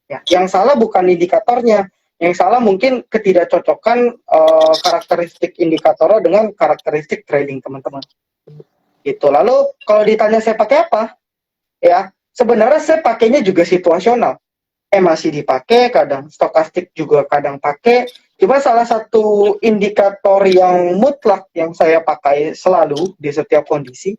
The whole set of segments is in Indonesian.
Ya, yang salah bukan indikatornya, yang salah mungkin ketidakcocokan karakteristik indikatornya dengan karakteristik trading teman-teman. Gitu. Lalu kalau ditanya saya pakai apa? Ya, sebenarnya saya pakainya juga situasional. Masih dipakai, kadang stokastik juga kadang pakai. Cuma salah satu indikator yang mutlak yang saya pakai selalu di setiap kondisi,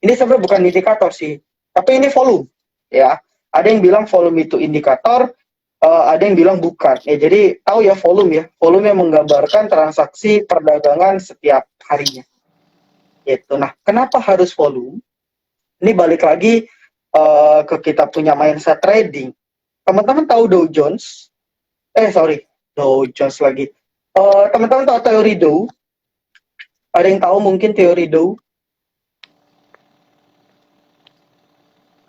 ini sebenarnya bukan indikator sih, tapi ini volume. Ya, ada yang bilang volume itu indikator, ada yang bilang bukan. Jadi tahu ya volume yang menggambarkan transaksi perdagangan setiap harinya. Gitu. Nah, kenapa harus volume? Ini balik lagi ke kita punya mindset trading. Teman-teman tahu Dow Jones? Dow Jones lagi. Teman-teman tahu teori Dow? Ada yang tahu mungkin teori Dow?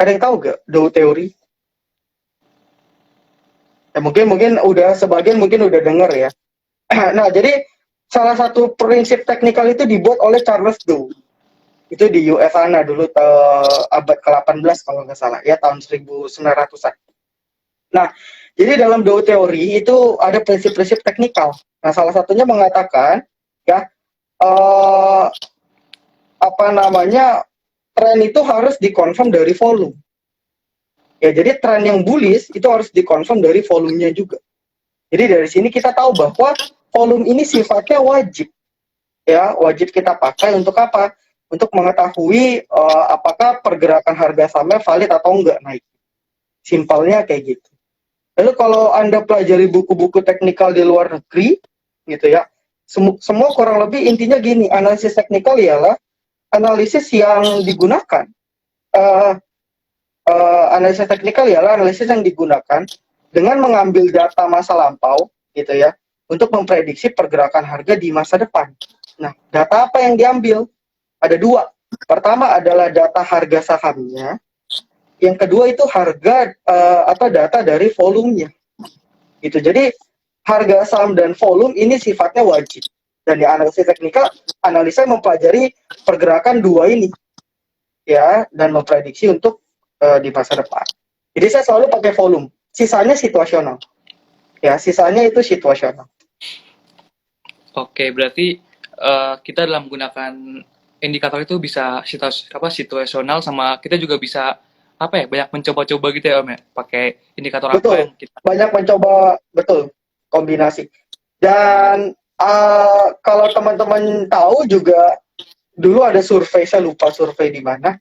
Ada yang tahu gak Dow teori? Mungkin udah sebagian mungkin udah dengar ya. Nah, jadi salah satu prinsip teknikal itu dibuat oleh Charles Dow. Itu di US sana dulu abad ke-18 kalau nggak salah ya, tahun 1900-an. Nah, jadi dalam Dow teori itu ada prinsip-prinsip teknikal. Nah, salah satunya mengatakan ya eh, apa namanya, tren itu harus dikonfirm dari volume. Ya, jadi tren yang bullish itu harus dikonfirm dari volumenya juga. Jadi dari sini kita tahu bahwa volume ini sifatnya wajib. Ya, wajib kita pakai untuk apa? Untuk mengetahui apakah pergerakan harga sahamnya valid atau enggak naik. Simpelnya kayak gitu. Lalu kalau Anda pelajari buku-buku teknikal di luar negeri, gitu ya, semua kurang lebih intinya gini, analisis teknikal ialah analisis yang digunakan. Uh, Analisis teknikal ialah analisis yang digunakan dengan mengambil data masa lampau, gitu ya, untuk memprediksi pergerakan harga di masa depan. Nah, data apa yang diambil? Ada dua. Pertama adalah data harga sahamnya. Yang kedua itu harga atau data dari volumenya. Gitu. Jadi harga saham dan volume ini sifatnya wajib. Dan di analisis teknikal, analisa mempelajari pergerakan dua ini, ya, dan memprediksi untuk di masa depan. Jadi saya selalu pakai volume. Sisanya situasional. Ya, sisanya itu situasional. Oke, berarti kita dalam menggunakan indikator itu bisa situasional, sama kita juga bisa apa ya, banyak mencoba-coba gitu ya Om ya, pakai indikator apa Betul. yang kita. Banyak mencoba, betul, kombinasi. Dan kalau teman-teman tahu juga, dulu ada survei, saya lupa survei di mana.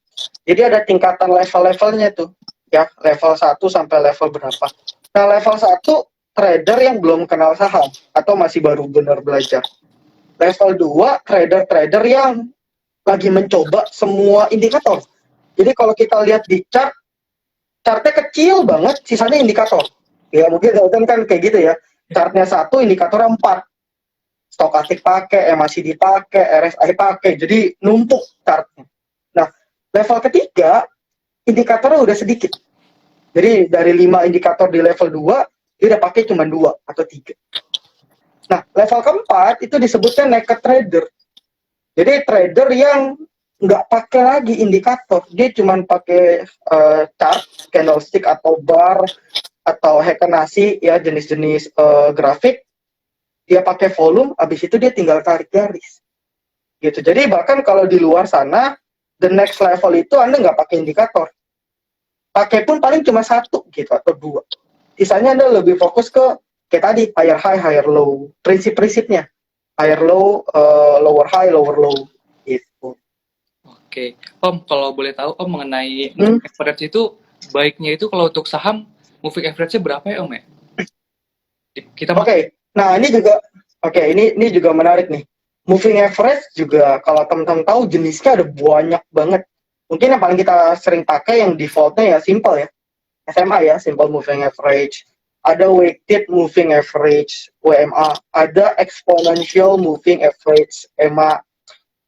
Jadi ada tingkatan level-levelnya tuh. Ya, level 1 sampai level berapa. Nah, level 1 trader yang belum kenal saham atau masih baru benar belajar. Level 2 trader-trader yang lagi mencoba semua indikator. Jadi kalau kita lihat di chartnya kecil banget, sisanya indikator. Ya mungkin kan kayak gitu ya. Chartnya 1, indikatornya 4. Stokastik pakai, MACD pakai, RSI pakai, jadi numpuk chartnya. Nah, level ketiga, indikatornya udah sedikit. Jadi dari 5 indikator di level 2, dia udah pakai cuma 2 atau 3. Nah, level keempat itu disebutnya naked trader. Jadi trader yang nggak pakai lagi indikator, dia cuma pakai chart, candlestick atau bar atau Heikenhashi ya, jenis-jenis grafik. Dia pakai volume, habis itu dia tinggal tarik garis. Gitu. Jadi bahkan kalau di luar sana, the next level itu Anda nggak pakai indikator. Pakai pun paling cuma 1 gitu atau 2. Sisanya Anda lebih fokus ke kayak tadi, higher high, higher low. Prinsip-prinsipnya. Higher low, lower high, lower low. Gitu. Oke, Om, kalau boleh tahu Om mengenai moving average itu, baiknya itu kalau untuk saham moving average-nya berapa ya Om ya? Kita Oke. Nah, ini juga menarik nih. Moving average juga kalau teman-teman tahu jenisnya ada banyak banget. Mungkin yang paling kita sering pakai yang defaultnya ya simple ya. SMA ya, simple moving average. Ada weighted moving average, WMA. Ada exponential moving average, EMA.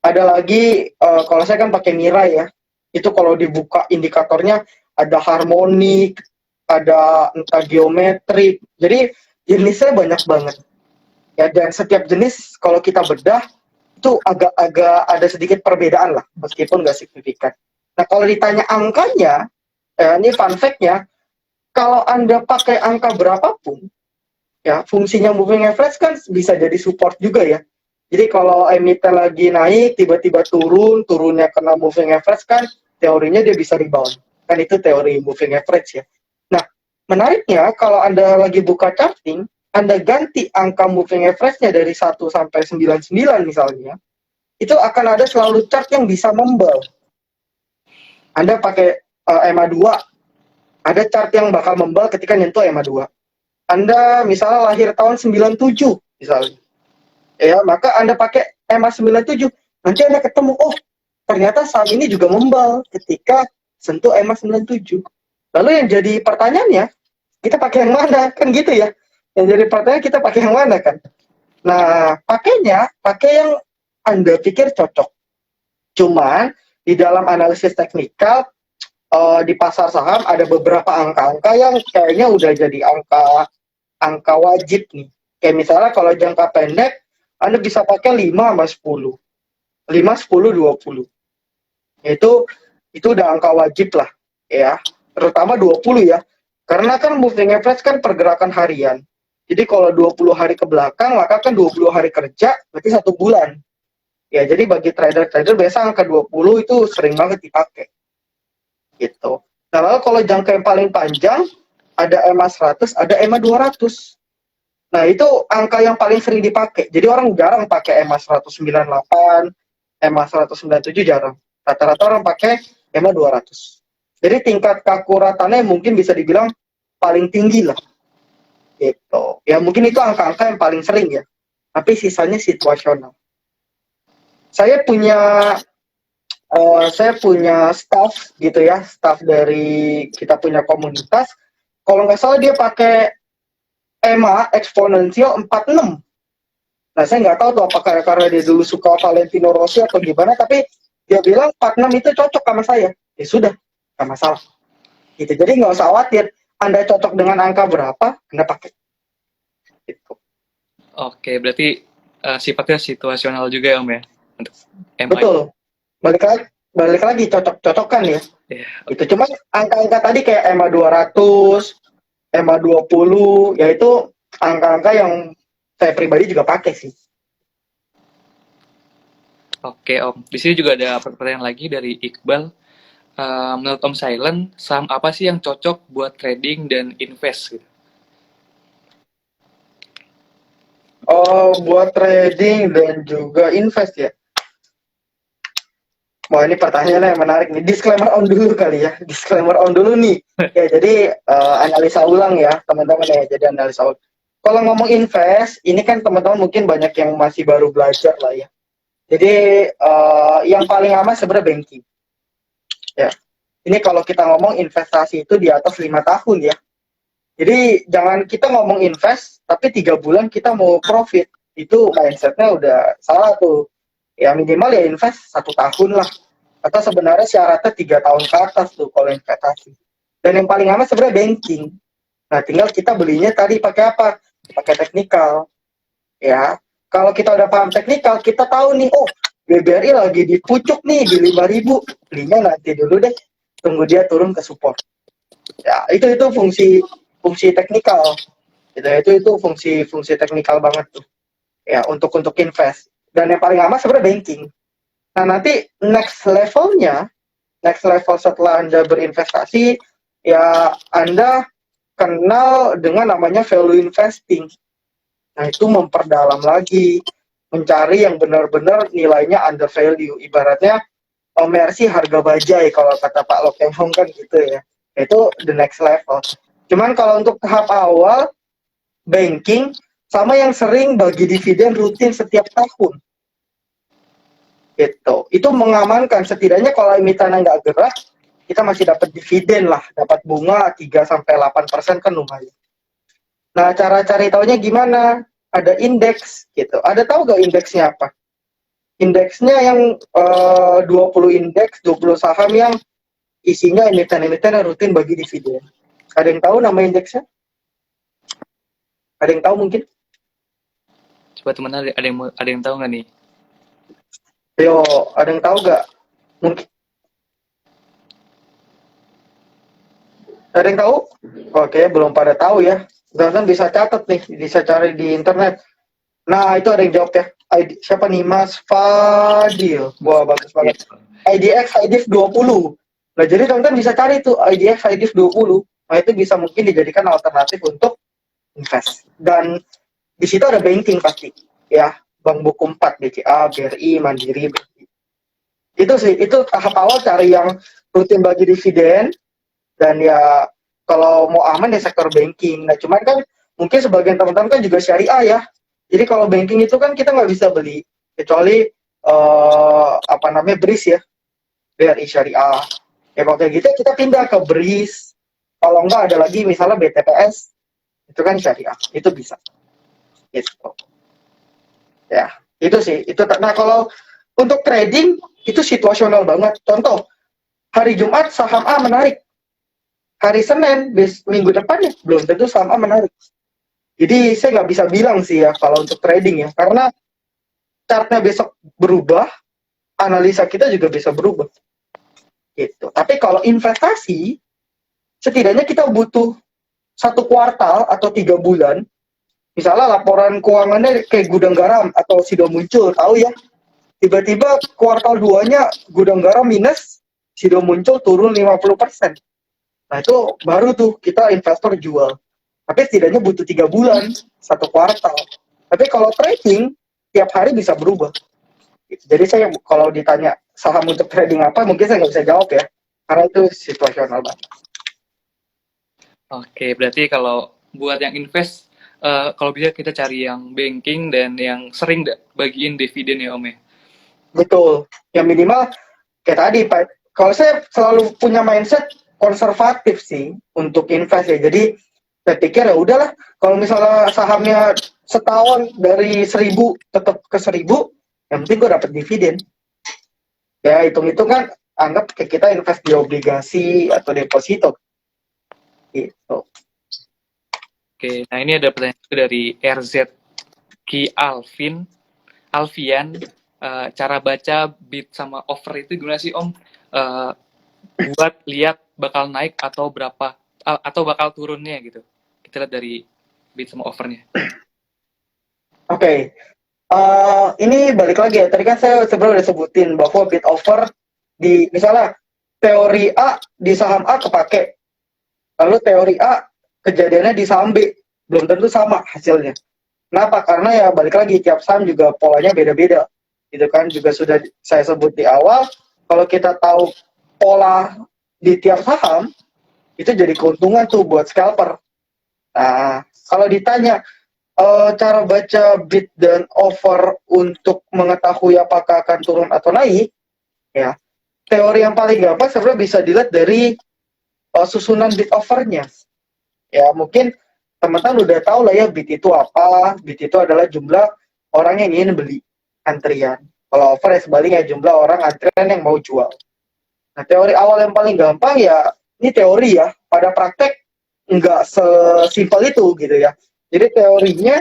Ada lagi kalau saya kan pakai Mirai ya. Itu kalau dibuka indikatornya ada harmonik, ada entah geometrik. Jadi jenisnya banyak banget. Ya, dan setiap jenis kalau kita bedah itu agak-agak ada sedikit perbedaan lah, meskipun nggak signifikan. Nah, kalau ditanya angkanya, ini fun fact-nya, kalau Anda pakai angka berapapun, ya fungsinya moving average kan bisa jadi support juga ya. Jadi kalau emiten lagi naik, tiba-tiba turunnya kena moving average kan, teorinya dia bisa rebound. Kan itu teori moving average ya. Nah, menariknya kalau Anda lagi buka charting, Anda ganti angka moving average-nya dari 1 sampai 99 misalnya, itu akan ada selalu chart yang bisa membal. Anda pakai EMA 2, ada chart yang bakal membal ketika nyentuh EMA 2. Anda misalnya lahir tahun 97 misalnya, ya maka Anda pakai EMA 97, nanti Anda ketemu, oh ternyata saham ini juga membal ketika sentuh EMA 97. Lalu yang jadi pertanyaannya, kita pakai yang mana? Kan gitu ya. Yang jadi pertanyaan, kita pakai yang mana kan? Nah, pakai yang Anda pikir cocok. Cuman di dalam analisis teknikal di pasar saham ada beberapa angka-angka yang kayaknya udah jadi angka wajib nih. Kayak misalnya kalau jangka pendek, Anda bisa pakai 5 sama 10. 5, 10, 20. Itu udah angka wajib lah, ya. Terutama 20 ya. Karena kan moving average kan pergerakan harian. Jadi kalau 20 hari ke belakang, maka kan 20 hari kerja, berarti 1 bulan. Ya, jadi bagi trader-trader biasa angka 20 itu sering banget dipakai. Gitu. Nah, lalu kalau jangka yang paling panjang, ada EMA 100, ada EMA 200. Nah, itu angka yang paling sering dipakai. Jadi orang jarang pakai EMA 198, EMA 197 jarang. Rata-rata orang pakai EMA 200. Jadi tingkat keakuratannya mungkin bisa dibilang paling tinggi lah. Gitu. Ya mungkin itu angka-angka yang paling sering ya. Tapi sisanya situasional. Saya punya staff gitu ya, staff dari kita punya komunitas. Kalau nggak salah dia pakai EMA eksponensial 46. Nah, saya nggak tahu tuh apakah karena dia dulu suka Valentino Rossi atau gimana, tapi dia bilang 46 itu cocok sama saya. Ya sudah, nggak masalah. Gitu. Jadi nggak usah khawatir. Anda cocok dengan angka berapa, Anda pakai. Gitu. Oke, berarti sifatnya situasional juga ya Om ya untuk MI. Betul. Balik lagi cocok-cocokan ya. Yeah. Itu cuma angka-angka tadi kayak EMA 200, EMA 20, yaitu angka-angka yang saya pribadi juga pakai sih. Oke Om, di sini juga ada pertanyaan lagi dari Iqbal. Menurut Om Silent, saham apa sih yang cocok buat trading dan invest gitu? Oh, buat trading dan juga invest ya. Wah, ini pertanyaannya yang menarik nih. Disclaimer on dulu kali ya. Disclaimer on dulu nih. Ya, jadi analisa ulang ya, teman-teman ya. Jadi analisa ulang. Kalau ngomong invest, ini kan teman-teman mungkin banyak yang masih baru belajar lah ya. Jadi yang paling aman sebenarnya banking. Ya. Ini kalau kita ngomong investasi itu di atas 5 tahun ya. Jadi jangan kita ngomong invest, tapi 3 bulan kita mau profit. Itu mindsetnya udah salah tuh. Ya minimal ya invest 1 tahun lah. Atau sebenarnya syaratnya 3 tahun ke atas tuh kalau investasi. Dan yang paling aman sebenarnya banking. Nah tinggal kita belinya tadi pakai apa? Pakai teknikal. Ya, kalau kita udah paham teknikal, kita tahu nih, oh BBRI lagi di pucuk nih di 5.000, belinya nanti dulu deh, tunggu dia turun ke support. Ya itu fungsi teknikal. Itu fungsi teknikal banget tuh. Ya untuk invest. Dan yang paling aman sebenarnya banking. Nah nanti next level setelah Anda berinvestasi, ya Anda kenal dengan namanya value investing. Nah itu memperdalam lagi, mencari yang benar-benar nilainya under value. Ibaratnya Mercy harga bajai kalau kata Pak Lokeng Hong kan gitu ya. Itu the next level. Cuman kalau untuk tahap awal, banking sama yang sering bagi dividen rutin setiap tahun. Gitu. Itu mengamankan, setidaknya kalau emitennya nggak gerak, kita masih dapat dividen lah, dapat bunga 3-8% kan lumayan. Nah, cara cari taunya gimana? Ada indeks gitu. Ada tahu nggak indeksnya apa? Indeksnya yang 20 indeks, 20 saham yang isinya emiten-emiten yang rutin bagi dividen. Ada yang tahu nama indeksnya? Ada yang tahu mungkin? Coba teman ada yang tahu nggak nih? Yo, ada yang tahu nggak? Mungkin Ada yang tahu? Oke, belum pada tahu ya. Teman-teman bisa catat nih, bisa cari di internet. Nah, itu ada yang jawab ya. Siapa nih? Mas Fadil. Wah, bagus Iya. banget. IDX IDIF 20. Nah, jadi teman-teman bisa cari tuh IDX IDIF 20. Nah, itu bisa mungkin dijadikan alternatif untuk invest. Dan di situ ada banking pasti. Ya, Bank Buku 4, BCA, BRI, Mandiri. Itu sih, itu tahap awal cari yang rutin bagi dividen. Dan ya, kalau mau aman ya sektor banking. Nah, cuman kan mungkin sebagian teman-teman kan juga syariah ya. Jadi kalau banking itu kan kita nggak bisa beli kecuali apa namanya BRIS ya, BRI Syariah. Ya kalau kayak gitu kita pindah ke BRIS. Kalau nggak ada lagi misalnya BTPS, itu kan syariah, itu bisa. Gitu. Ya, itu sih. Itu. Nah kalau untuk trading itu situasional banget. Contoh, hari Jumat saham A menarik, hari Senin minggu depannya belum tentu saham A menarik. Jadi saya nggak bisa bilang sih ya kalau untuk trading ya, karena chartnya besok berubah, analisa kita juga bisa berubah. Gitu. Tapi kalau investasi, setidaknya kita butuh 1 kuartal atau 3 bulan. Misalnya laporan keuangannya kayak gudang garam atau Sido muncul, tahu ya? Tiba-tiba kuartal 2-nya gudang garam minus, Sido muncul turun 50%. Nah itu baru tuh kita investor jual. Tapi setidaknya butuh 3 bulan, 1 kuartal. Tapi kalau trading, tiap hari bisa berubah. Jadi saya kalau ditanya saham untuk trading apa, mungkin saya nggak bisa jawab ya. Karena itu situasional banget. Oke, berarti kalau buat yang invest, kalau bisa kita cari yang banking dan yang sering bagiin dividen ya Om ya. Betul. Yang minimal kayak tadi Pak. Kalau saya selalu punya mindset konservatif sih untuk invest ya. Jadi saya pikir ya udahlah. Kalau misalnya sahamnya setahun dari 1.000 tetap ke 1.000, yang penting gue dapat dividen. Ya hitung-hitung kan anggap kayak kita invest di obligasi atau deposito. Gitu. Oke, nah ini ada pertanyaan juga dari RZK Alfian. Cara baca bid sama offer itu gimana sih Om? Buat lihat bakal naik atau berapa atau bakal turunnya gitu. Kita lihat dari bid sama offernya. Oke. Ini balik lagi ya. Tadi kan saya sebenarnya udah sebutin bahwa bid offer di misalnya teori A di saham A kepake. Lalu teori A kejadiannya di saham B, belum tentu sama hasilnya. Kenapa? Karena ya balik lagi tiap saham juga polanya beda-beda. Itu kan juga sudah saya sebut di awal. Kalau kita tahu pola di tiap saham, itu jadi keuntungan tuh buat scalper. Nah, kalau ditanya cara baca bid dan offer untuk mengetahui apakah akan turun atau naik, ya teori yang paling gampang sebenarnya bisa dilihat dari susunan bid offernya. Ya mungkin teman-teman udah tahu lah ya bid itu apa. Bid itu adalah jumlah orang yang ingin beli, antrian. Kalau offer ya sebaliknya jumlah orang antrian yang mau jual. Nah teori awal yang paling gampang ya ini teori ya. Pada praktek nggak sesimpel itu gitu ya. Jadi teorinya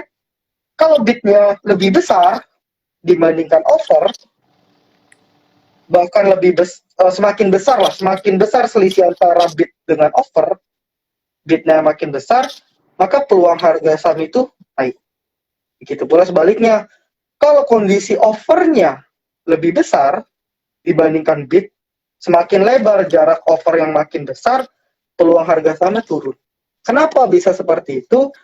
kalau bidnya lebih besar dibandingkan offer, bahkan semakin besar lah, semakin besar selisih antara bid dengan offer, bidnya makin besar, maka peluang harga saham itu naik. Begitu pula sebaliknya, kalau kondisi offernya lebih besar dibandingkan bid, semakin lebar jarak offer yang makin besar, peluang harga sahamnya turun. Kenapa bisa seperti itu?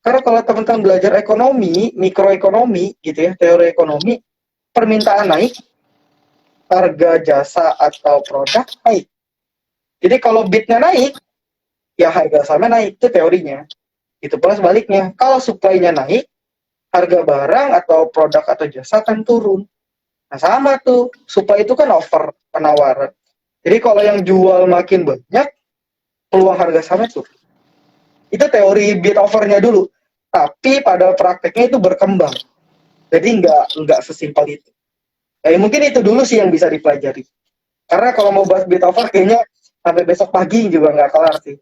Karena kalau teman-teman belajar ekonomi, mikroekonomi gitu ya, teori ekonomi, permintaan naik, harga jasa atau produk naik. Jadi kalau bidnya naik, ya harga sahamnya naik, itu teorinya. Itu pula sebaliknya, kalau supply-nya naik, harga barang atau produk atau jasa akan turun. Nah sama tuh, supply itu kan offer, penawaran. Jadi kalau yang jual makin banyak, peluang harga sahamnya turun. Itu teori bid offernya dulu. Tapi pada prakteknya itu berkembang. Jadi nggak sesimpel itu. Mungkin itu dulu sih yang bisa dipelajari. Karena kalau mau bahas bid offer kayaknya sampai besok pagi juga nggak kelar sih.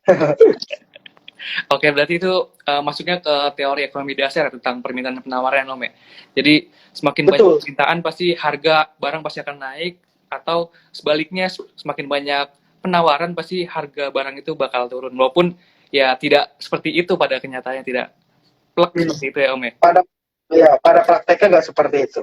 Oke, berarti itu masuknya ke teori ekonomi dasar tentang permintaan dan penawaran Om ya. Jadi semakin banyak permintaan pasti harga barang pasti akan naik atau sebaliknya semakin banyak penawaran pasti harga barang itu bakal turun. Walaupun ya tidak seperti itu pada kenyataannya, tidak plek seperti itu ya Om ya. pada ya pada prakteknya nggak seperti itu.